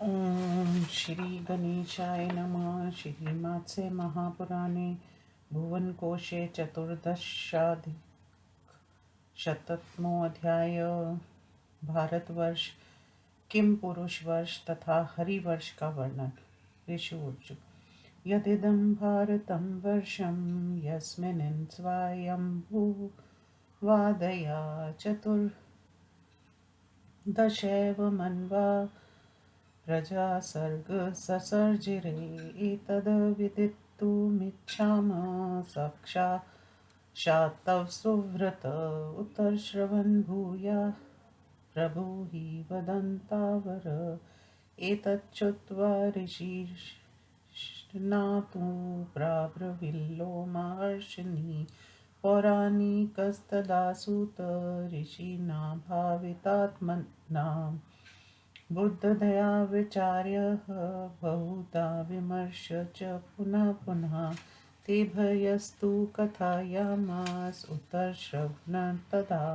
ओम श्री गणेशाय नमः। श्रीमात्से महापुराणे भुवनकोशे चतुर्दशाधिकशततमोऽध्याय। भारतवर्ष किम पुरुष वर्ष तथा हरिवर्ष का वर्णन। ऋषिवर्षु यदिदं भारतं वर्षं यस्मिन् स्वायम्भुवादया चतुर्दशैव मन्वा प्रजा सर्ग ससर्जिरे। एतद्विदितुमिच्छामः साक्षात् सुव्रत उत्तरश्रवन् भूयाः प्रभुः वदन्तावर। एतच्छ्रुत्वा ऋषिर्नातु प्राब्रवील्लो महर्षिणि पौराणिकस्तदा सूत ऋषिणा भावितात्मनाम् बुद्धदया विचार्यः बहुधा विमर्श च पुनः पुनः तेभ्यस्तु कथयामास उत्तरश्रवणं तदा।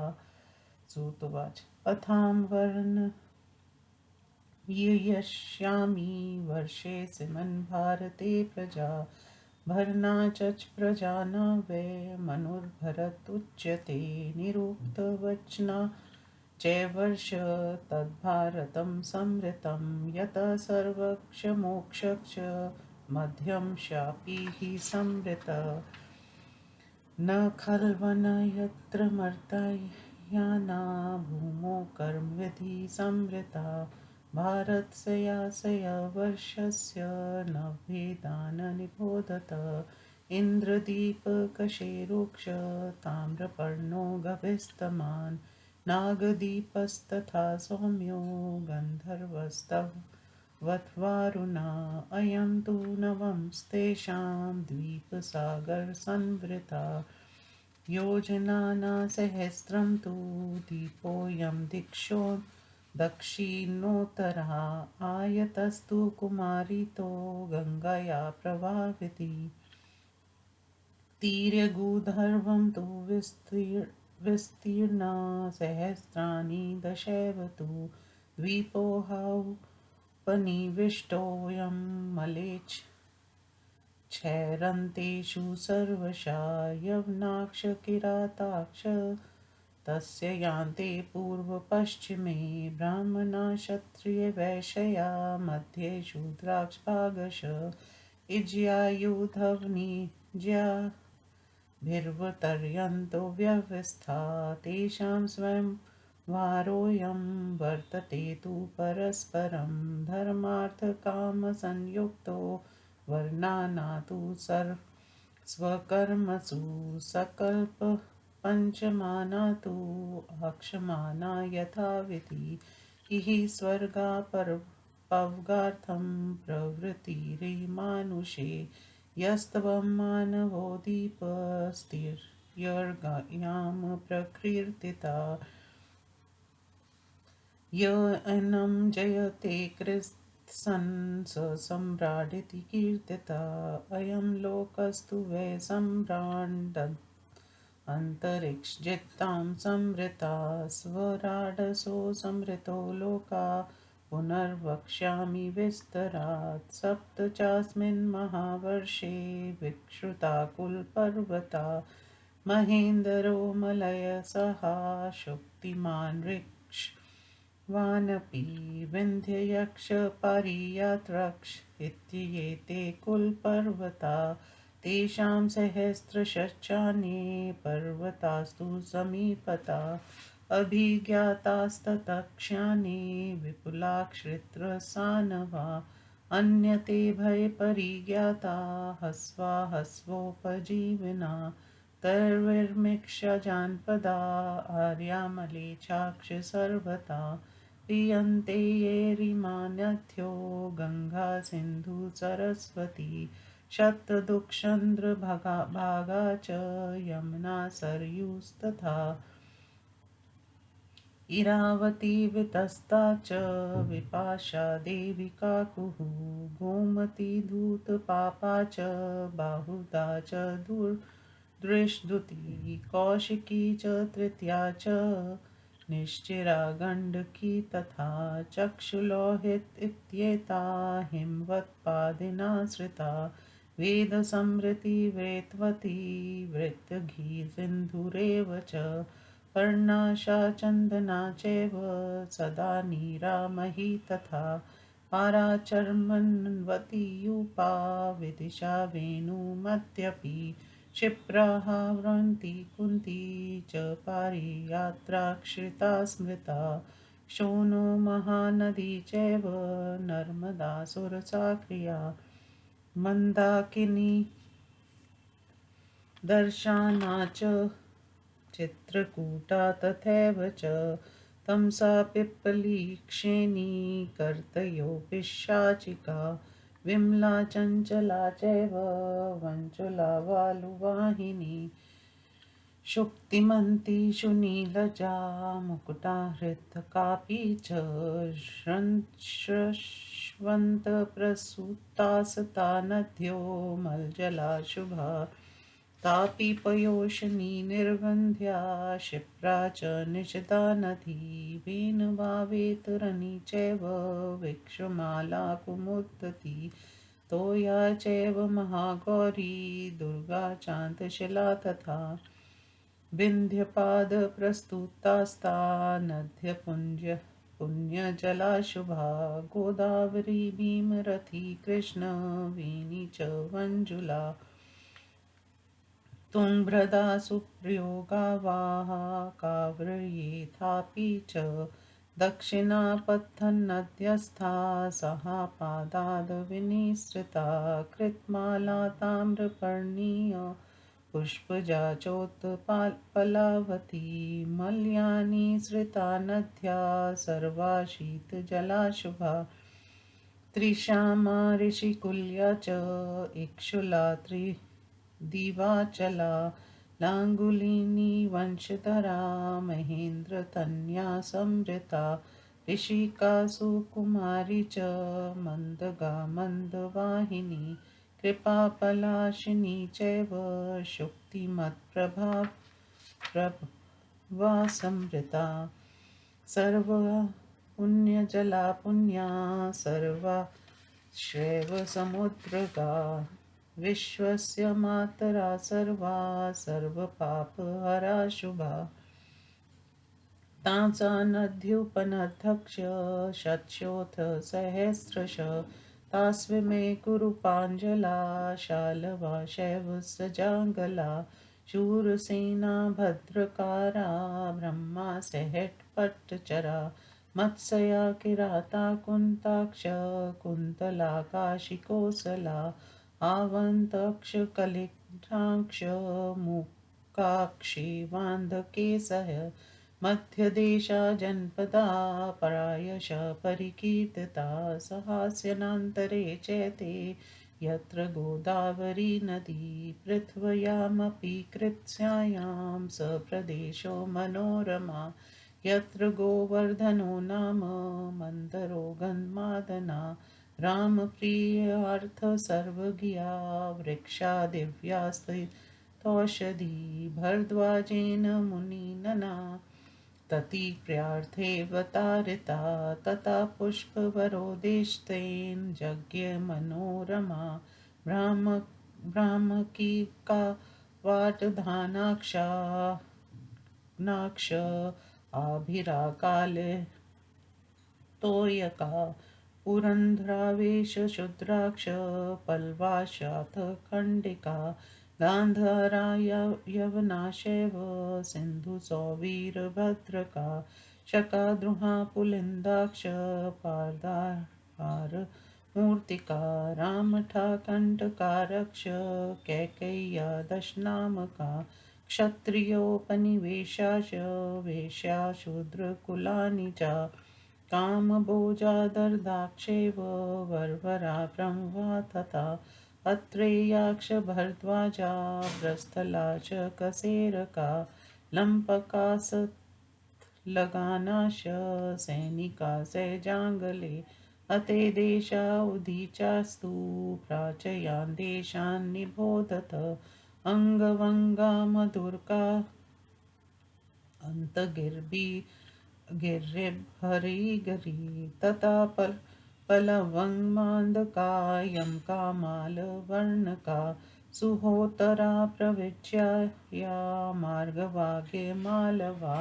सूतुवाच अथां वर्णयिष्यामि वर्षेऽस्मिन् भारते प्रजा भरना चच प्रजा न वै मनुर्भरतुच्यते निरुक्तवचना चैवर्ष तद्भारतं संवृतं यतः सर्वक्षमोक्षश्च मध्यं शापिः संवृतः न खल्वन यत्र मर्त्याना भूमौ कर्मविधि संवृता भारतस्यास्य वर्षस्य न भेदान् निबोधत इन्द्रदीपकशेरुक्ष ताम्रपर्णो गभिस्तमान् नागदीपस्तथा सौम्यो गन्धर्वस्तवत्वारुणा अयं तु नवमस्तेषां द्वीपसागरसंवृता योजनाना सहस्रं तु दीपोऽयं दिक्षो दक्षिणोत्तरः आयतस्तु कुमारितो गङ्गया प्रवाहति तिर्यगुर्धर्वं तु विस्तीर्णा सहस्राणि दशैव तु द्वीपोऽहौपनिविष्टोऽयं मलेच्छैरन्तेषु सर्वशा यवनाक्ष किराताक्ष तस्य यान्ते पूर्वपश्चिमे ब्राह्मणा क्षत्रियवैश्या मध्ये शूद्राक्ष इज्यायुधवनिज्या भिर्वतर्यन्तो व्यवस्था तेषां स्वयं वारोऽयं वर्तते तु परस्परं धर्मार्थकामसंयुक्तो वर्णाना तु स्वकर्मसु सकल्प पञ्चमाना तु अक्षमाना यथाविधि इह स्वर्गापवर्गार्थं प्रवृत्तिर्मानुषे यस्त्वं मानवोऽधिपस्तिर्यगायां प्रकीर्तिता य एनं जयते कृत्स्नं स सम्राडिति कीर्तिता अयं लोकस्तु वै सम्राडन्तरिक्षजित्तां संवृता स्वराडसो संवृतो लोका पुनर्वक्ष्यामि विस्तरात् सप्त चास्मिन् महावर्षे विश्रुताकुलपर्वता महेन्द्रो मलयसः शुक्तिमान् ऋक्ष्वानपि विन्ध्ययक्षपारियात्रक्ष इत्येते कुलपर्वता तेषां सहस्रशश्चान्ये पर्वतास्तु समीपता अभिज्ञातास्ततक्ष्यानि विपुलाक्षित्रसानवा अन्यते भयपरिज्ञाता हस्वा हस्वोपजीविना तैर्विर्मिक्षजानपदा आर्यामलेच्छाक्ष सर्वथा पीयन्ते येरिमान्यथ्यो गङ्गा सिन्धु सरस्वती शतदुःखचन्द्रभागा च यमुना सरयूस्तथा इरावती वितस्ता च विपाशा देविका कुः गोमती धूतपापा च बाहुदा च दृष्टुती कौशिकी च तृतीया च निश्चिरा गण्डकी तथा चक्षुलोहित इत्येता हिमवत्पादिनाश्रिता वेदसंवृति वेत्वती वृत्तघी सिन्धुरेव च पर्णाशा चन्दना चैव सदा नीरामही तथा पाराचर्मन्वती यूपा विदिशा वेणुमत्यपि क्षिप्राः व्रन्ति कुन्ती च पारियात्राक्षिता स्मृता शोनो महानदी चैव नर्मदा सुरसा क्रिया मन्दाकिनी दर्शाना च चित्रकूटा तथैव च तमसा पिप्पलीक्षेणी कर्तयो पिशाचिका विमला चञ्चला चैव वञ्चुला वालुवाहिनी शुक्तिमती सुनीलजा मुकुटा हृत्कापी च श्रश्वन्तप्रसूतासता नद्यो मलजला शुभा तापी पयोषणी निर्गन्ध्या क्षिप्रा च निशिता नदी वेनवावेतरणी चैव विक्षमाला कुमुदती तोया चैव महागौरी दुर्गा चान्तशिला तथा विन्ध्यपादप्रस्तुतास्ता पुण्यजला शुभा गोदावरी भीमरथी कृष्णवेणी च मञ्जुला तुङ्गभद्रा सुप्रयोगावाः काव्ययेथापि च दक्षिणापथनद्यस्था सहापादादविनिसृता कृतमाला ताम्रपर्णीय पुष्पजा चोत्पलावती मल्यानि सृता नद्या सर्वा शीतजला शुभा त्रिशामा ऋषिकुल्या च इक्षुला दिवाचला लाङ्गुलिनी वंशधरा महेन्द्रतन्या संवृता ऋषिका सुकुमारी च मन्दगा मन्दवाहिनी कृपापलाशिनी चैव शुक्तिमत्प्रभा संवृता सर्वा पुण्यजला पुण्या सर्वा श्रैव समुद्रगा विश्वस्य मातरा सर्वा सर्वपापहरा शुभा तासा नद्युपनद्धक्ष शतशोऽथ सहस्रश तास्विमे कुरुपाञ्जला शालवा शैवसजाङ्गला शूरसेना भद्रकारा ब्रह्मा सहट्पट्टचरा मत्स्या किराता कुन्ताक्ष कुन्तला काशिकोसला आवन्तक्षकलिघ्राक्ष मुकाक्षी वान्धकेशः मध्यदेशा जनपदा प्रायशः परिकीर्तिता सहास्यनान्तरे चैते यत्र गोदावरी नदी पृथ्व्यामपि कृत्स्यायां स प्रदेशो मनोरमा यत्र गोवर्धनो नाम मन्दरो गन्धमादना रामप्रियार्थ सर्वज्ञा वृक्षा दिव्यास्त्वौषधी भरद्वाजेन मुनिनना तति प्रियार्थेऽवतारिता तथा पुष्पवरोदेशतेन यज्ञ मनोरमा भ्रामकी का वाटधानाक्षा नाक्ष आभिराकाले तोयका पुरन्ध्रावेश शुद्राक्ष पल्वाशाथ खण्डिका गान्धारा यवनाशैव सिन्धुसौवीरभद्रका शकाद्रुहा पुलिन्दाक्ष पार्दाहार मूर्तिका रामठा कण्टकारक्ष कैकेय्या दशनामका क्षत्रियोपनिवेशाश वेश्या शूद्रकुलानि च कामभोजा दर्दाक्षेव वरवरा ब्रह्मा तथा अत्रेयाक्ष भरद्वाजा प्रस्थला च कसेरका लम्पका सत्लगानाश सैनिका सैजाङ्गले अते देशा उदीचास्तु प्राचयान् देशान् निबोधत अङ्गवङ्गा मधुरका अन्तगिर्भि गिरिभरीगरी तथा पलवङ्मान्दकायं कामालवर्णका सुहोतरा प्रविच्या या मार्गवागे मालवा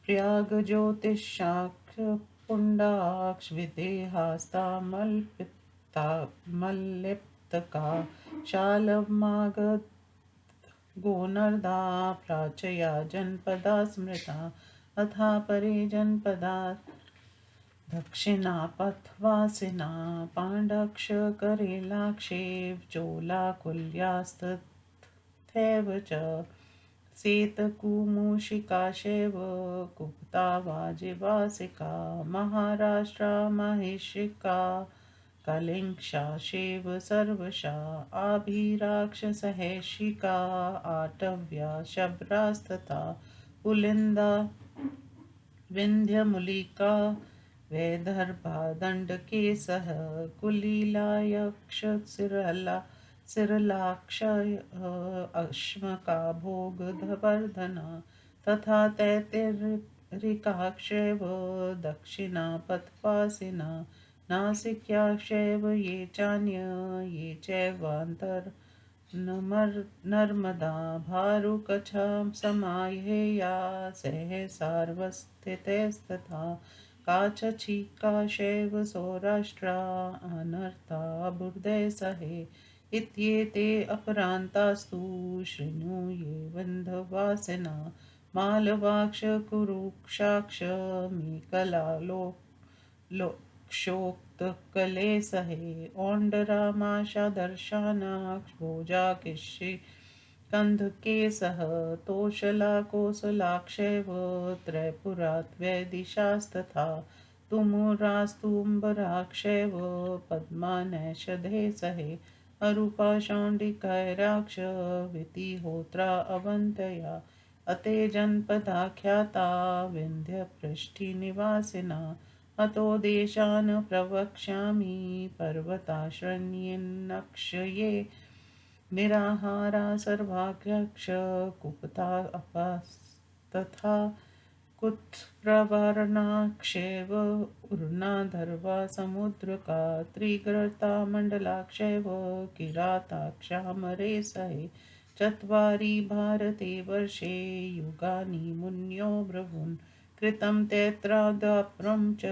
प्रयागज्योतिषाक्षपुण्डाक्षविदेहास्तामल्पिता मल्लिप्तका शालमागध गोनर्दा प्राचया जनपदा स्मृता अथा परे जनपदा दक्षिणापथवासिना पाण्डक्षकरेलाक्षेव चोलाकुल्यास्तथैव च सेतकुमूषिकाशैव कुप्ता वाजिवासिका महाराष्ट्रा महिषिका कलिङ्क्षाशैव सर्वशा आभिराक्षसहैषिका आटव्या शबरास्तथा पुलिन्दा विन्ध्यमुलिका वैदर्भा दण्डकेशः कुलीलायक्षसिरलाक्ष अश्मका भोगवर्धना तथा तैत्तिरिकाक्षैव दक्षिणापथवासिना नासिक्याक्षैव ये चान्य ये चैवान्तर्नर्मदा भारुकछां समाह्यया सहसार्वस्थितैस्तथा काचछिकाशैव सौराष्ट्रा अनर्था बुर्दैसहे इत्येते अपरान्तास्तु शृणु ये विन्ध्यवासिना मालवाक्ष कुरुक्षाक्ष मेकला क्षोक्तकलेसहे औण्डरामाशादर्शानाक्ष भोजाकिषि कन्धकेशः तोषला कोसलाक्षैव त्रैपुरात्वैदिशास्तथा तुमुरास्तुम्बराक्षैव पद्मानैषधे अरूपाशौण्डिकैराक्ष वितिहोत्रा अवन्तया अते जनपदाख्याता विन्ध्यपृष्ठनिवासिना अतो देशान् प्रवक्ष्यामि पर्वताश्रयेन्नक्षये निराहारा सर्वाग्रक्ष कुपता अपस्तथा कुत्प्रवर्णाक्षैव उर्णाधर्वा समुद्रका त्रिगर्ता मण्डलाक्षैव किराताक्षामरे सहे चत्वारि भारते वर्षे युगानि मुन्यो ब्रवून् कृतं तैत्रादाप्रं च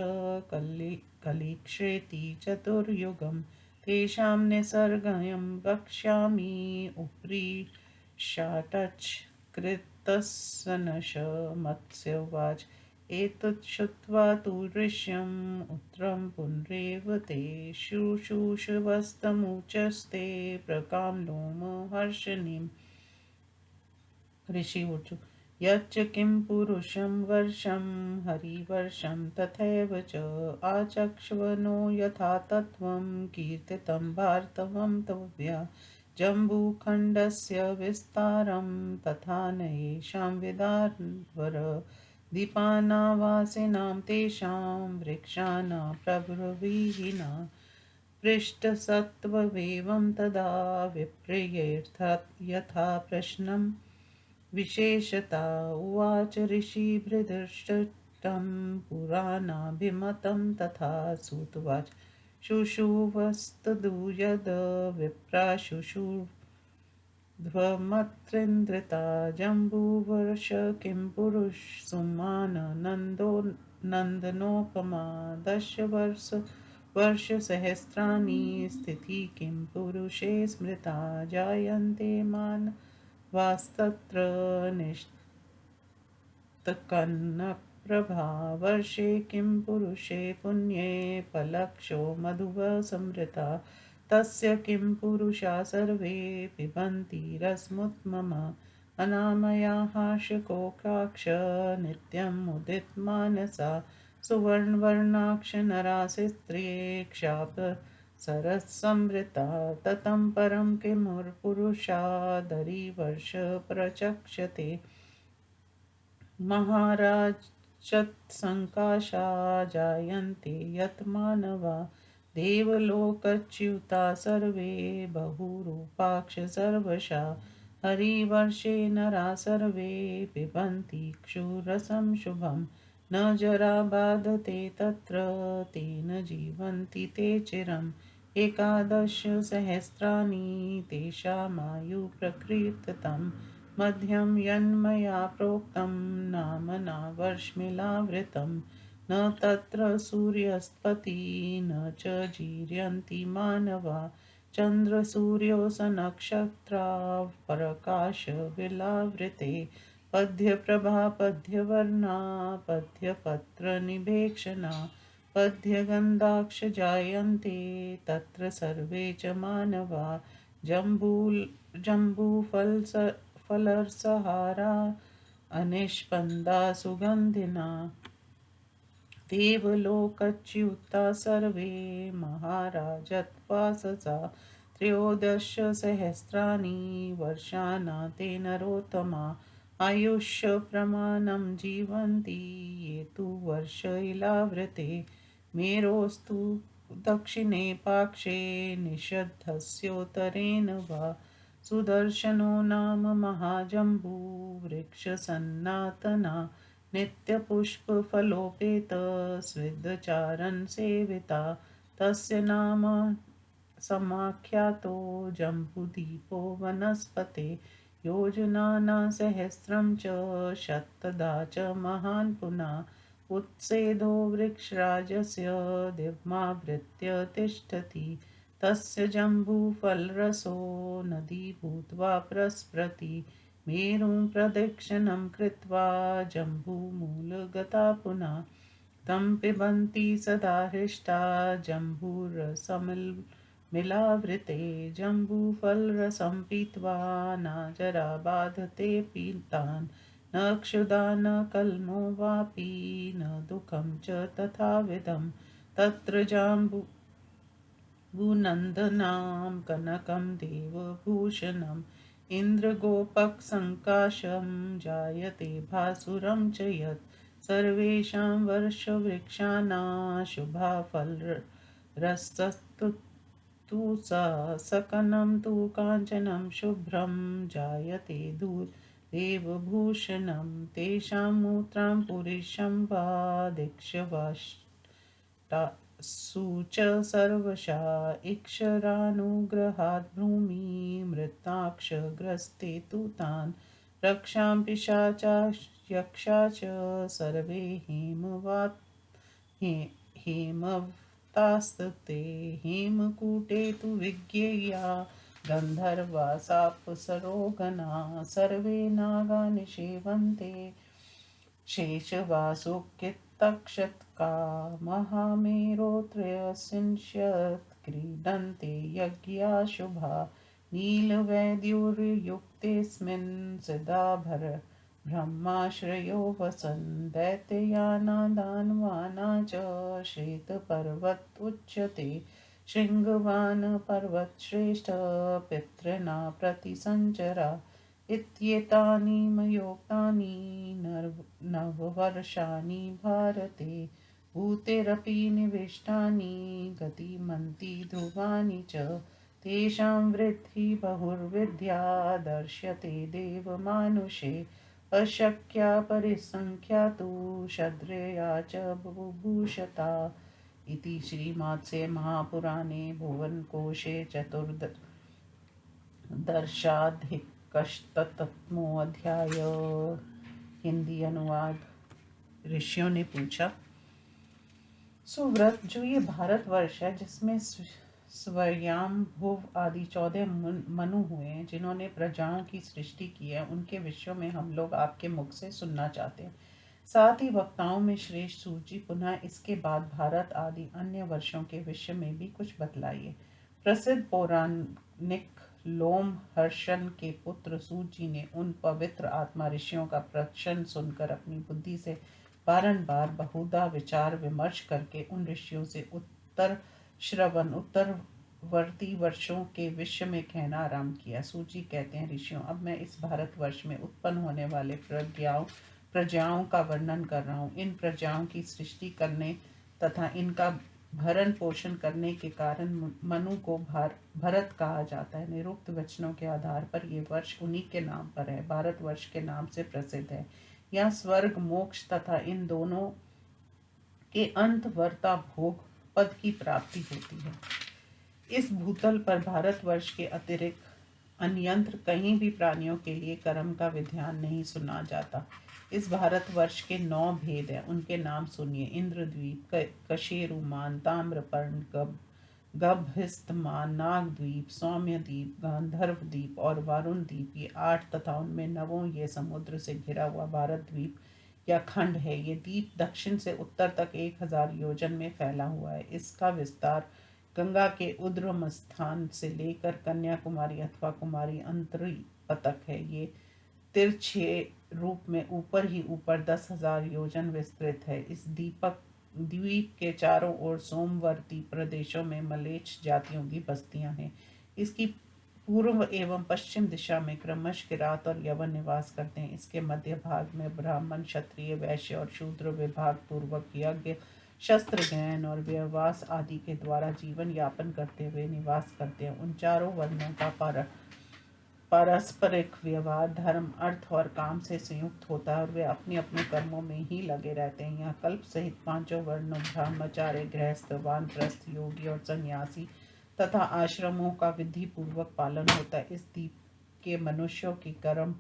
कलिक्षेति चतुर्युगम् तेषां निसर्गं वक्ष्यामि उपरि शाटच् कृतस्सनश मत्स्यवाच एतत् श्रुत्वा तु ऋष्यम् उत्तरं पुनरेव ते शुश्रूषवस्तमुचस्ते प्रकाम्लोमहर्षणीम् ऋषिवचु यच्च किं पुरुषं वर्षं हरिवर्षं तथैव च आचक्ष्वनो यथा तत्त्वं कीर्तितं भारतवं तव्या जम्बूखण्डस्य विस्तारं तथा न येषां विदारवर दीपानावासिनां तेषां वृक्षाणां प्रभृविहीना पृष्ठसत्त्वमेवं तदा विप्रियेऽर्थात् यथा प्रश्नं विशेषता उवाच ऋषिभृदृष्टं पुराणाभिमतं तथा सूतवाच शुशुवस्तदु यद् विप्रा शुशुध्वमत्रिन्द्रिता जम्बूवर्ष किं पुरुष सुमान नन्दनोपमा वर्षसहस्राणि स्थिति किं पुरुषे स्मृता जायन्ते मान वास्तत्र निष्तकन्नप्रभा वर्षे किं पुरुषे पुण्ये फलक्षो मधुवसंवृता तस्य किं पुरुषा सर्वे पिबन्ति रसमुत्मम अनामया हास्यकोकाक्ष नित्यम् उदितमानसा सुवर्णवर्णाक्ष नरासिस्त्रिये क्षाप सरसंवृता ततं परं किमुर्पुरुषादरिवर्ष प्रचक्षते महाराजत्सङ्काशा जायन्ते यत् मानवा देवलोकच्युता सर्वे बहुरूपाक्ष सर्वशा हरिवर्षे नरा सर्वे पिबन्ति क्षुरसं शुभम् न जरा बाधते तत्र तेन जीवन्ति ते चिरम् एकादश सहस्राणि तेषामायु प्रकृतम् मध्यं यन्मया प्रोक्तं नाम नावर्ष्मिलावृतं न तत्र सूर्यस्पति न च जीर्यन्ति मानवा चन्द्रसूर्योऽस नक्षत्रा प्रकाशविलावृते पद्यप्रभा पद्यवर्णा पद्यपत्रनिभेक्षणा पद्यगन्धाक्ष जायन्ते तत्र सर्वे च मानवा जम्बूल जम्बूफलसहारा अनिष्पन्दा सुगन्धिना देवलोकच्युता सर्वे महाराजत्वाससा त्रयोदशसहस्राणि वर्षाणा ते नरोत्तमा आयुष्यप्रमाणं जीवन्ति ये तु वर्षैलावृते मेरोस्तु दक्षिणे पार्श्वे निषद्धस्योत्तरेण वा सुदर्शनो नाम महाजम्बूवृक्षसन्नातना नित्यपुष्पफलोपेतस्विद्चारन् सेविता तस्य नाम समाख्यातो जम्बूदीपो वनस्पते योजनाना सहस्रं च शतदा च महान् पुनः उत्सेदो वृक्षराजस्य दिव्मावृत्य तिष्ठति तस्य जम्बूफलरसो नदी भूत्वा प्रस्फुरति मेरुं प्रदक्षिणं कृत्वा जम्बूमूलगता पुनः तं पिबन्ति सदा हृष्टा जम्बूरसमिलावृते जम्बूफलरसं पीत्वा न जरा बाधते पीतान् न क्षुधा न कल्मो वापि न दुःखं च तथाविधं तत्र जाम्बूनन्दनां कनकं देवभूषणम् इन्द्रगोपकसङ्काशं जायते भासुरं च यत् सर्वेषां वर्षवृक्षाणां शुभाफलरसस्तु सकनं तु काञ्चनं शुभ्रं जायते देवभूषणं तेषां मूत्रां पुरुषं वा दिक्षवाष्टासु च सर्वशा इक्षरानुग्रहात् भूमि मृताक्षग्रस्ते तु तान् रक्षां पिशाचा यक्षा च सर्वे हेमवतास्तते हेमकूटे तु विज्ञेया गन्धर्वा साप्सरोगणा सर्वे नागा निषेवन्ते शेषवासुकितक्षतका महामेरोत्रयसिंश्यत् क्रीडन्ते यज्ञाशुभा नीलवैद्युर्युक्तेऽस्मिन् सदाभर ब्रह्माश्रयो वसन् दैत्याना दानवाना च श्वेतपर्वत उच्यते शृङ्गवान् पर्वतश्रेष्ठ पितॄणा प्रतिसञ्चरा इत्येतानि मयोक्तानि नववर्षाणि भारते भूतेरपि निविष्टानि गतिमन्ति ध्रुवाणि च तेषां वृद्धि बहुर्विद्या दर्श्यते देवमानुषे अशक्या परिसङ्ख्यातु शद्रया च बुभूषता इति श्रीमद्से महापुराणे भुवनकोशे चतुर्दशाधिकशततमोऽध्याय। हिंदी अनुवाद। ऋषियों ने पूछा, सुव्रत, जो ये भारतवर्ष है जिसमें स्वयं भुव आदि 14 मनु हुए हैं जिन्होंने प्रजाओं की सृष्टि की है, उनके विषयों में हम लोग आपके मुख से सुनना चाहते हैं। साथ ही वक्ताओं में श्रेष्ठ सूची पुनः इसके बाद भारत आदि अन्य वर्षों के विषय में भी कुछ बतलाइए। प्रसिद्ध पौराणिक लोमहर्षण के पुत्र सूत जी ने उन पवित्र आत्मा ऋषियों का प्रवचन सुनकर अपनी बुद्धि से बारंबार बहुधा विचार विमर्श करके उन ऋषियों से उत्तरवर्ती वर्षों के विषय में कहना आरंभ किया। सूची कहते हैं, ऋषियों, अब मैं इस भारतवर्ष में उत्पन्न होने वाले प्रजाओं का वर्णन कर रहा हूँ। इन प्रजाओं की सृष्टि करने तथा इनका भरण पोषण करने के कारण मनु को भरत कहा जाता है। निरुक्त वचनों के आधार पर ये वर्ष उन्हीं के नाम पर है, भारतवर्ष के नाम से प्रसिद्ध है। या स्वर्ग मोक्ष तथा इन दोनों के अंतवर्ता भोग पद की प्राप्ति होती है। इस भूतल पर भारतवर्ष के अतिरिक्त अन्यंत्र कहीं भी प्राणियों के लिए कर्म का विधान नहीं सुना जाता। इस भारतवर्ष के 9 भेद हैं, उनके नाम सुनिए। इंद्रद्वीप, कशेरुमान, ताम्रपर्ण, गभीस्थमान, नागद्वीप, सौम्यद्वीप, गांधर्वद्वीप और वरुण द्वीप, ये 8 तथा उनमें 9 ये समुद्र से घिरा हुआ भारत द्वीप या खंड है। ये द्वीप दक्षिण से उत्तर तक 1000 योजन में फैला हुआ है। इसका विस्तार गंगा के उद्गम स्थान से लेकर कन्याकुमारी अथवा कुमारी अंतरी पतक है। ये तिरछे रूप में ऊपर ही ऊपर 10,000 योजन विस्तृत है। इस द्वीप के चारों ओर सोमवर्ती प्रदेशों में मलेच्छ जातियों की बस्तियां हैं। इसकी पूर्व एवं पश्चिम दिशा में क्रमश किरात और यवन निवास करते हैं। इसके मध्य भाग में ब्राह्मण, क्षत्रिय, वैश्य और शूद्र विभाग पूर्वक यज्ञ, शस्त्र ज्ञान और व्यवसाय आदि के द्वारा जीवन यापन करते हुए निवास करते हैं। उन चारों वर्णों का पारस्परिक व्यवहार धर्म, अर्थ और काम से संयुक्त होता है और वे अपने अपने कर्मों में ही लगे रहते हैं। यहाँ कल्प सहित 5 वर्णों ब्रह्मचार्य, गृहस्थ, वानप्रस्थ, योगी और सन्यासी तथा आश्रमों का विधि पूर्वक पालन होता है। इस द्वीप के मनुष्यों की कर्म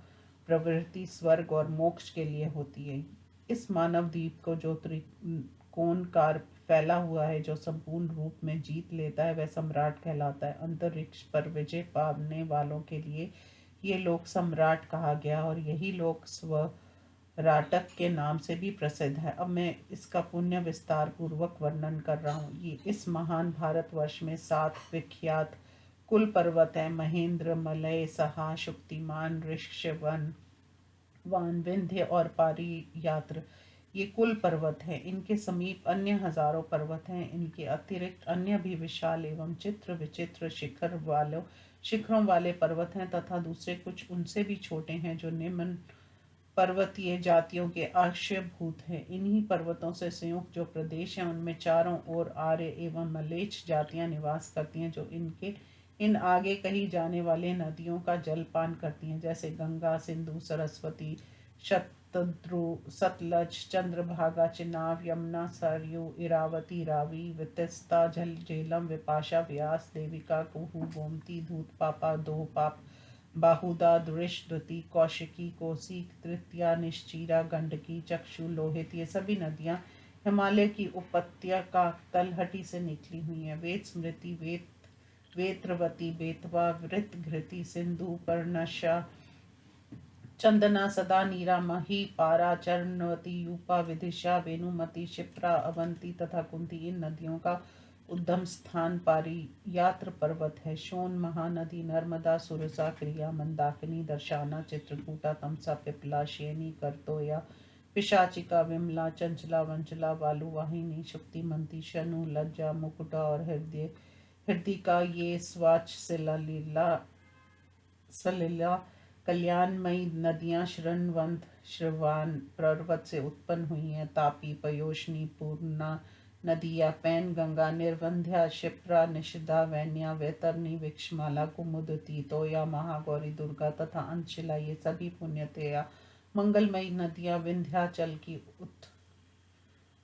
प्रवृत्ति स्वर्ग और मोक्ष के लिए होती है। इस मानव द्वीप को जो त्रिकोणाकार फैला हुआ है, जो संपूर्ण रूप में जीत लेता है, वह सम्राट कहलाता है। अंतरिक्ष पर विजय पाने वालों के लिए ये लोक सम्राट कहा गया और यही लोक स्वराटक के नाम से भी प्रसिद्ध है। अब मैं इसका पुण्य विस्तार पूर्वक वर्णन कर रहा हूँ। ये इस महान भारतवर्ष में 7 विख्यात कुल पर्वत हैं: महेंद्र, मलय, सहा, शुक्तिमान, ऋष्यवन, वान, विंध्य और पारियात्र। ये कुल पर्वत हैं। इनके समीप अन्य हजारों पर्वत हैं। इनके अतिरिक्त अन्य भी विशाल एवं चित्र विचित्र शिखरों वाले पर्वत हैं तथा दूसरे कुछ उनसे भी छोटे हैं, जो निम्न पर्वतीय जातियों के आश्रयभूत हैं। इन्हीं पर्वतों से संयुक्त जो प्रदेश हैं, उनमें चारों ओर आर्य एवं मलेच्छ जातियां निवास करती हैं, जो इन आगे कही जाने वाले नदियों का जलपान करती हैं, जैसे गंगा, सिंधु, सरस्वती, शतद्रु, सतलज, चंद्रभागा, चिनाब, यमुना, सरयू, इरावती, रावी, वितस्ता, झेलम, विपाशा, व्यास, देविका, कुहू, गोमती, धूतपापा, दोहपाप, बाहुदा, दृष्टि, कौशिकी, कोसी, तृतीया, निश्चिरा, गंडकी, चक्षु, लोहित, ये सभी नदियां हिमालय की उपत्यका तलहटी से निकली हुई हैं। वेद स्मृति, वेत्रवती, बेतवा, वृत, घृति, सिंधु, पर्णशा, चंदना, सदा, नीरा, मही, पारा, चरणवती, यूपा, विदिशा, वेनुमती, शिप्रा, अवंती तथा कुंती, इन नदियों का उद्गम स्थान पारियात्र पर्वत है। शोन, महानदी, नर्मदा, सुरसा, क्रिया, मंदाकिनी, दर्शाना, चित्रकूटा, तमसा, पिपला, शेनी, करतोया, पिशाचिका, विमला, चंचला, वंचला, वालुवाहिनी, शुक्तिमंती, शनु, लज्जा, मुकुटा और हृदिका, ये स्वाच, सलिला, कल्याणमयी नदियां श्रृंवंत, श्रवान पर्वत से उत्पन्न हुई हैं। तापी, पयोष्णी, पूर्णा नदी या पैन गंगा, निर्वंध्या, क्षिप्रा, निषिधा, वैन्या, वैतरणी, विक्षमाला, कुमुदती, तोया, महागौरी, दुर्गा तथा अंशशिला, ये सभी पुण्यतया मंगलमयी नदियां विंध्याचल की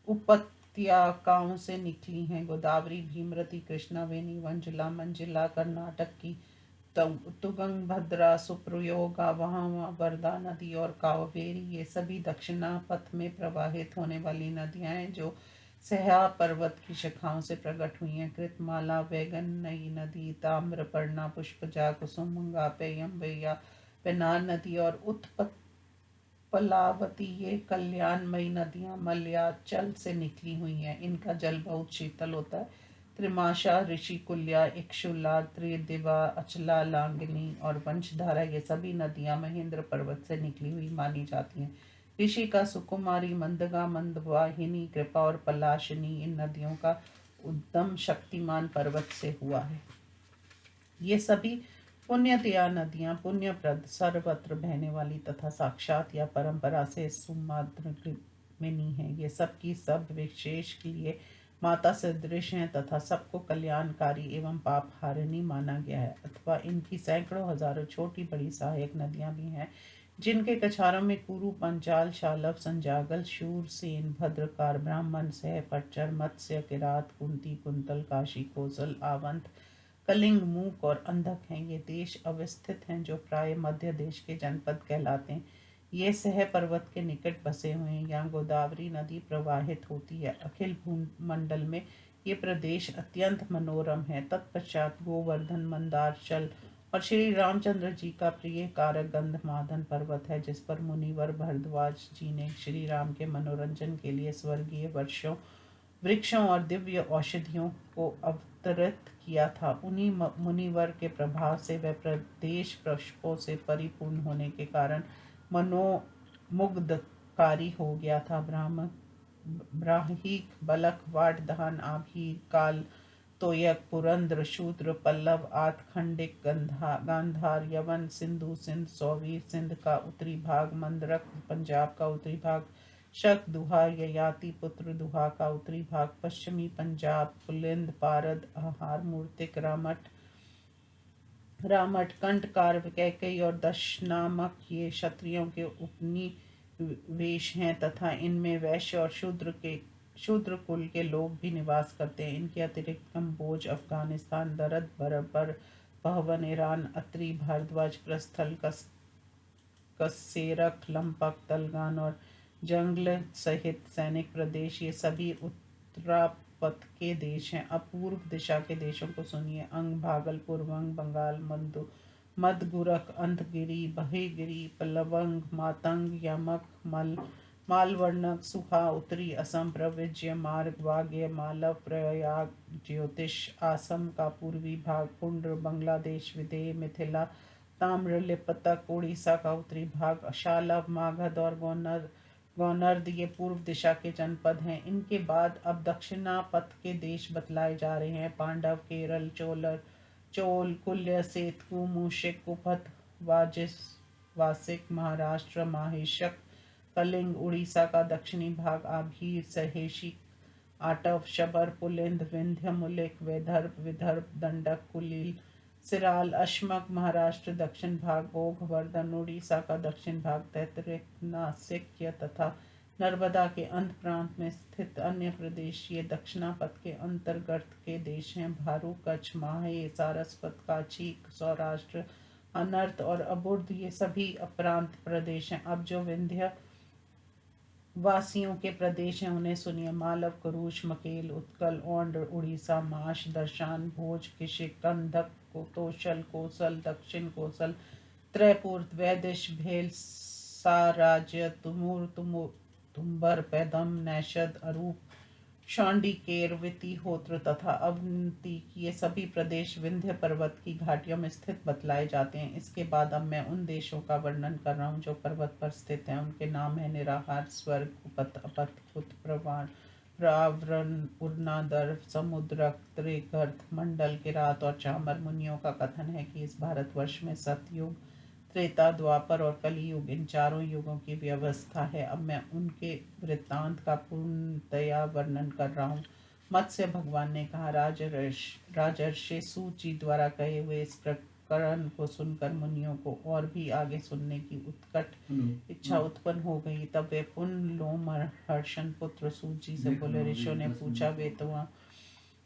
उपत्यकाओं से निकली हैं। गोदावरी, भीमरती, कृष्णा, वेणी, वंजुला, मंजिला, कर्नाटक की तुंगभद्रा, सुप्रयोगा, वहां वर्धा नदी और कावेरी, ये सभी दक्षिणा पथ में प्रवाहित होने वाली नदियां हैं, जो सह्या पर्वत की शाखाओं से प्रकट हुई हैं। कृतमाला, वैगनयी नदी, ताम्रपर्णा, पुष्पजा, कुसुमगंगा, पेयम्बैया, पेनार नदी और उत्पलावती, ये कल्याणमयी नदियां मलयाचल से निकली हुई हैं। इनका जल बहुत शीतल होता है। त्रिमाशा, ऋषिकुल्या, इक्षुला, त्रिदिवा, अचला, लांगिनी और वंशधारा, ये सभी नदियां महेंद्र पर्वत से निकली हुई मानी जाती हैं। ऋषि का, सुकुमारी, मंदगा, मंदवाहिनी, कृपा और पलाशिनी, इन नदियों का उद्गम शक्तिमान पर्वत से हुआ है। ये सभी पुण्यतया नदियां पुण्यप्रद, सर्वत्र बहने वाली तथा साक्षात या परंपरा से सुमाद्रमिनी है। ये सब की सब विशेष के लिए माता सदृश हैं तथा सबको कल्याणकारी एवं पाप हारिणी माना गया है। अथवा इनकी सैकड़ों हजारों छोटी बड़ी सहायक नदियां भी हैं। जिनके कछारों में कुरु, पंचाल, शालव, संजागल, शूर, सेन, भद्रकार, ब्राह्मण, सह, पच्चर, मत्स्य, किरात, कुंती, कुंतल, काशी, कोसल, आवंत, कलिंग, मूक और अंधक हैं। ये देश अवस्थित हैं जो प्राय मध्य देश के जनपद कहलाते हैं। ये सह पर्वत के निकट बसे हुए हैं। यहाँ गोदावरी नदी प्रवाहित होती है। अखिल भूमंडल में ये प्रदेश अत्यंत मनोरम है। तत्पश्चात गोवर्धन, मंदारचल और श्री रामचंद्र जी का प्रिय कारक गंधमादन पर्वत है, जिस पर मुनिवर भरद्वाज जी ने श्री राम के मनोरंजन के लिए स्वर्गीय वृक्षों और दिव्य औषधियों को अवतरित किया था। उन्हीं मुनिवर के प्रभाव से वह प्रदेश पुष्पों से परिपूर्ण होने के कारण मनोमुग्धकारी हो गया था। ब्राह्मीक, बलक, वाटधान, आभीर, काल, तोयक, पुरंद्र, शूद्र, पल्लव, आतखंडिक, गांधार, यवन, सिंधु, सिंध, सौवीर, सिंध का उत्तरी भाग, मंद्रक, पंजाब का उत्तरी भाग, शक, दुहा, ययाति, पुत्र, दुहा का उत्तरी भाग, पश्चिमी पंजाब, पुलिंद, पारद, आहार, मूर्तिक, रामट, कंटकार, कैकई और दश नामक ये क्षत्रियों के उपनिवेश हैं तथा इनमें वैश्य और शूद्र कुल के लोग भी निवास करते हैं। इनके अतिरिक्त कंबोज, अफगानिस्तान, दरद, बरबर, पहवन, ईरान, अत्रि, भारद्वाज, प्रस्थल, कसेरक, लंपक, तलगान और जंगल सहित सैनिक प्रदेश, ये सभी उत्तरापथ के देश हैं। अब पूर्व दिशा के देशों को सुनिए। अंग, भागलपुर, वंग, बंगाल, मदगुरक, अंधगिरी, बहेगिरी, लवंग, मातंग, यमक, मालवर्णक, सुहा, उत्तरी असम, प्रविज्य, मार्ग, वाग्य, मालव, प्रयाग, ज्योतिष, आसम का पूर्वी भाग, पुंड्र, बांग्लादेश, विदेह, मिथिला, ताम्र, लिपतक, उड़ीसा का उत्तरी भाग, शालव, मागध और गौनर्द ये पूर्व दिशा के जनपद हैं। इनके बाद अब दक्षिणापथ के देश बतलाए जा रहे हैं। पांडव, केरल, चोल, कुल्य, सेतकु, मूशिक, कुपथ, वासिक, महाराष्ट्र, माहेशक, कलिंग, उड़ीसा का दक्षिणी भाग, आभीर, सहेशी, आटव, शबर, पुलिंद, विंध्य, मुलिक, विदर्भ, दंडक, कुलील, सिराल, अश्मक, महाराष्ट्र दक्षिण भाग, गोवर्धन, उड़ीसा का दक्षिण भाग, तैतरिक, नासिक तथा नर्मदा के अंत प्रांत में स्थित अन्य प्रदेश ये दक्षिणापथ के अंतर्गत के देश हैं। भारू, कच्छ, माहे, सारस्वत, काछी, सौराष्ट्र, अनर्त और अबुर्द ये सभी अप्रांत प्रदेश हैं। अब जो विंध्य वासियों के प्रदेश हैं उन्हें सुनिए। मालव, करूष, मकेल, उत्कल, औंड, उड़ीसा, माश, दर्शान, भोज, किशिक, कंधक, तोशल, कोसल, दक्षिण कोसल, त्रैपुर, वैदिश, भेल, साराज्य, तुम्बर, पैदम, नैषद, अरूप, शौंडिकेर, वितिहोत्र तथा अवंती ये सभी प्रदेश विंध्य पर्वत की घाटियों में स्थित बतलाए जाते हैं। इसके बाद अब मैं उन देशों का वर्णन कर रहा हूँ जो पर्वत पर स्थित हैं। उनके नाम है निराहार, स्वर्ग, कुपथ, अपथ, कुत, प्रवाण, प्रावरण, उर्नादर, समुद्रक, त्रिगर्त, मंडल, किरात और चामर। मुनियों का कथन है कि इस भारतवर्ष में सतयुग, त्रेता, द्वापर और कलियुग इन चारों युगों की व्यवस्था है। अब मैं उनके वृत्तांत का पूर्णतया वर्णन कर रहा हूँ। मत्स्य भगवान ने कहा, राजर्षि सूची द्वारा कहे हुए इस प्रकरण को सुनकर मुनियों को और भी आगे सुनने की उत्कट इच्छा उत्पन्न हो गई। तब वे पुन लोमहर्षण पुत्र सूची से बोले, ऋषियों ने पूछा, वे तो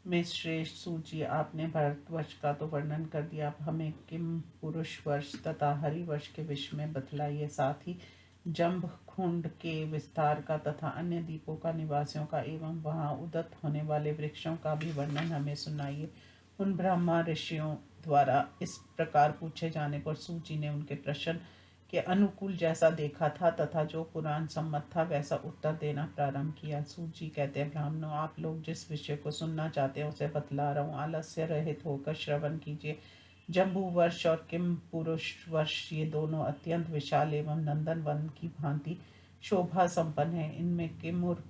में श्रेष्ठ सूची, आपने भारतवर्ष का तो वर्णन कर दिया, अब हमें किम पुरुष वर्ष तथा हरिवर्ष के विषय में बतलाइए। साथ ही जम्ब कुंड के विस्तार का तथा अन्य द्वीपों का निवासियों का एवं वहां उदत होने वाले वृक्षों का भी वर्णन हमें सुनाइए। उन ब्रह्मा ऋषियों द्वारा इस प्रकार पूछे जाने पर सूची ने उनके प्रश्न के अनुकूल जैसा देखा था तथा जो पुराण सम्मत था वैसा उत्तर देना प्रारंभ किया। सूची कहते हैं, ब्राह्मणों, आप लोग जिस विषय को सुनना चाहते हैं उसे बतला रहा हूँ, आलस्य रहित होकर श्रवण कीजिए। जम्बू वर्ष और किम पुरुष वर्ष ये दोनों अत्यंत विशाल एवं नंदन वन की भांति शोभा संपन्न है। इनमें किमुर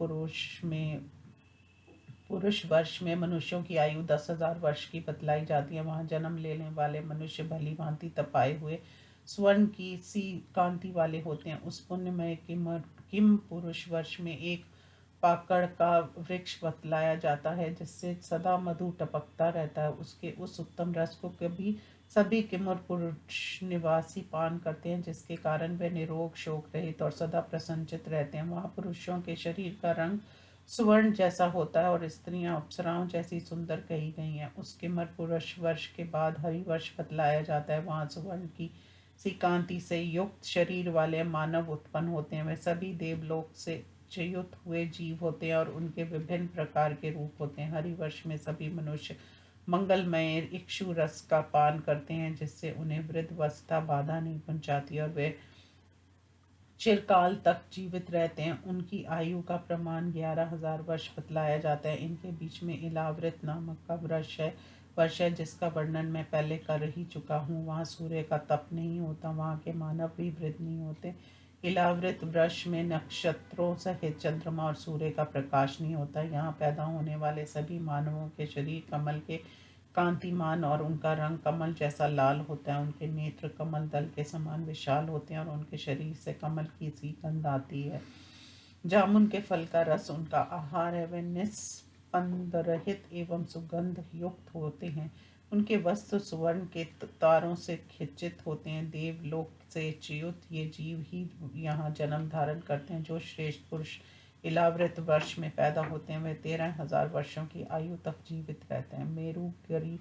पुरुष वर्ष में मनुष्यों की आयु 10,000 वर्ष की बतलाई जाती है। वहां जन्म लेने वाले मनुष्य भली भांति तपाए हुए स्वर्ण की सी कांति वाले होते हैं। उस पुण्यमय किम पुरुष वर्ष में एक पाकड़ का वृक्ष बतलाया जाता है, जिससे सदा मधु टपकता रहता है। उसके उस उत्तम रस को कभी सभी किन्नर पुरुष निवासी पान करते हैं, जिसके कारण वे निरोग, शोक रहित और सदा प्रसन्नचित रहते हैं। वहाँ पुरुषों के शरीर का रंग सुवर्ण जैसा होता है और स्त्रियां अप्सराओं जैसी सुंदर कही गई हैं। उसके मर पुरुष वर्ष के बाद हरिवर्ष बतलाया जाता है। वहाँ सुवर्ण की सी कांति से युक्त शरीर वाले मानव उत्पन्न होते हैं। वे सभी देवलोक से च्युत हुए जीव होते हैं और उनके विभिन्न प्रकार के रूप होते हैं। हरिवर्ष में सभी मनुष्य मंगलमय इक्षु रस का पान करते हैं, जिससे उन्हें वृद्धावस्था बाधा नहीं पहुंचाती और वे चिरकाल तक जीवित रहते हैं। उनकी आयु का प्रमाण 11,000 वर्ष बतलाया जाता है। इनके बीच में इलावृत नामक का वर्ष है, जिसका वर्णन मैं पहले कर ही चुका हूँ। वहाँ सूर्य का तप नहीं होता, वहाँ के मानव भी वृद्ध नहीं होते। इलावृत वृक्ष में नक्षत्रों सहित चंद्रमा और सूर्य का प्रकाश नहीं होता। यहाँ पैदा होने वाले सभी मानवों के शरीर कमल के कांतिमान और उनका रंग कमल जैसा लाल होता है। उनके नेत्र कमल दल के समान विशाल होते हैं और उनके शरीर से कमल की सी गंध आती है। जामुन के फल का रस उनका आहार है। वे निस्पंद रहित एवं सुगंध युक्त होते हैं। उनके वस्त्र सुवर्ण के तारों से खचित होते हैं। देवलोक से च्युत ये जीव ही यहाँ जन्म धारण करते हैं। जो श्रेष्ठ पुरुष इलावृत वर्ष में पैदा होते हैं, वे 13,000 वर्षों की आयु तक जीवित रहते हैं। मेरुगिरी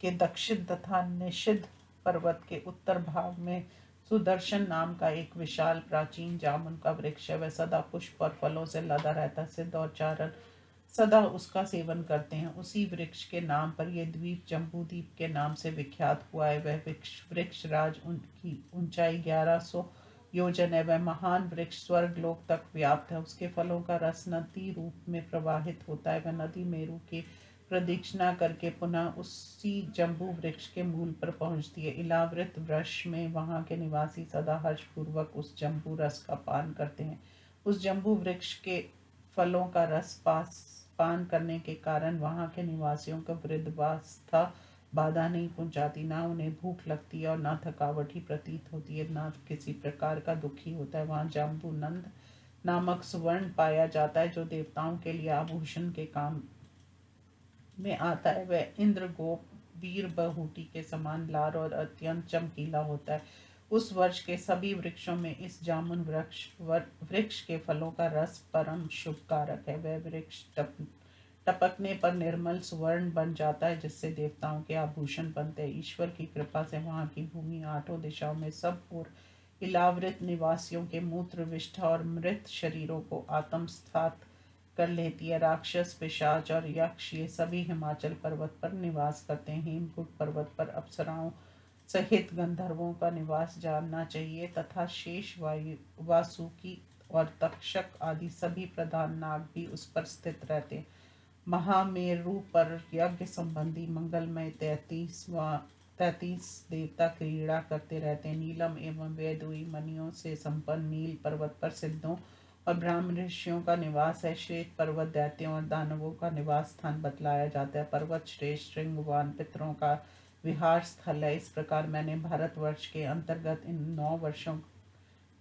के दक्षिण तथा निषिद्ध पर्वत के उत्तर भाग में सुदर्शन नाम का एक विशाल प्राचीन जामुन का वृक्ष है। वह सदा पुष्प और फलों से लदा रहता है। सिद्ध और चारण सदा उसका सेवन करते हैं। उसी वृक्ष के नाम पर यह द्वीप जम्बू द्वीप के नाम से विख्यात हुआ है। वह वृक्ष राज उनकी ऊंचाई 1100 योजन है। वह महान वृक्ष स्वर्ग लोक तक व्याप्त है। उसके फलों का रस नदी रूप में प्रवाहित होता है। वह नदी मेरु की प्रदक्षिणा करके पुनः उसी जम्बू वृक्ष के मूल पर पहुंचती है। इलावृत वृक्ष में वहां के निवासी सदा हर्षपूर्वक उस जम्बू रस का पान करते हैं। उस जम्बू वृक्ष के फलों का रस पान करने के कारण वहां के निवासियों को वृद्धावस्था बाधा नहीं पहुंचाती, ना उन्हें भूख लगती है और ना थकावट ही प्रतीत होती है, ना किसी प्रकार का दुखी होता है। वहाँ जाम्बूनंद नामक सुवर्ण पाया जाता है, जो देवताओं के लिए आभूषण के काम में आता है। वह इंद्र गोप वीर बहुटी के समान लाल और अत्यंत चमकीला होता है। उस वर्ष के सभी वृक्षों में इस जामुन वृक्ष के फलों का रस परम शुभ कारक है। वह वृक्ष टपकने पर निर्मल सुवर्ण बन जाता है, जिससे देवताओं के आभूषण बनते हैं। ईश्वर की कृपा से वहाँ की भूमि 8 दिशाओं में सब और इलावृत निवासियों के मूत्र विष्ठा और मृत शरीरों को आत्मसात कर लेती है। राक्षस, पिशाच और यक्ष ये सभी हिमाचल पर्वत पर निवास करते हैं। हेमकूट पर्वत पर अप्सराओं सहित गंधर्वों का निवास जानना चाहिए तथा शेष वासुकी और तक्षक आदि सभी प्रधान नाग भी उस पर स्थित रहते हैं। महामेरु पर यज्ञ संबंधी मंगलमय 33 देवता क्रीड़ा करते रहते हैं। नीलम एवं वैदुई मणियों से संपन्न नील पर्वत पर सिद्धों और ब्राह्मण ऋषियों का निवास है। श्वेत पर्वत दैत्यों और दानवों का निवास स्थान बतलाया जाता है। पर्वत श्रेष्ठ श्रृंगवान पितरों का विहार स्थल है। इस प्रकार मैंने भारतवर्ष के अंतर्गत इन 9 वर्षों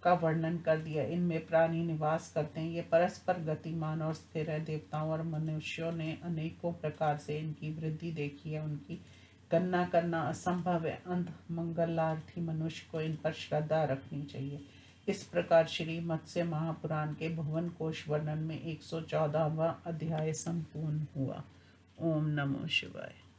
का वर्णन कर दिया। इनमें प्राणी निवास करते हैं। ये परस्पर गतिमान और स्थिर है। देवताओं और मनुष्यों ने अनेकों प्रकार से इनकी वृद्धि देखी है। उनकी गणना करना असंभव है। अंध मंगलार्थी मनुष्य को इन पर श्रद्धा रखनी चाहिए। इस प्रकार श्री मत्स्य महापुराण के भुवन कोश वर्णन में 114वां अध्याय संपूर्ण हुआ। ओम नमो शिवाय।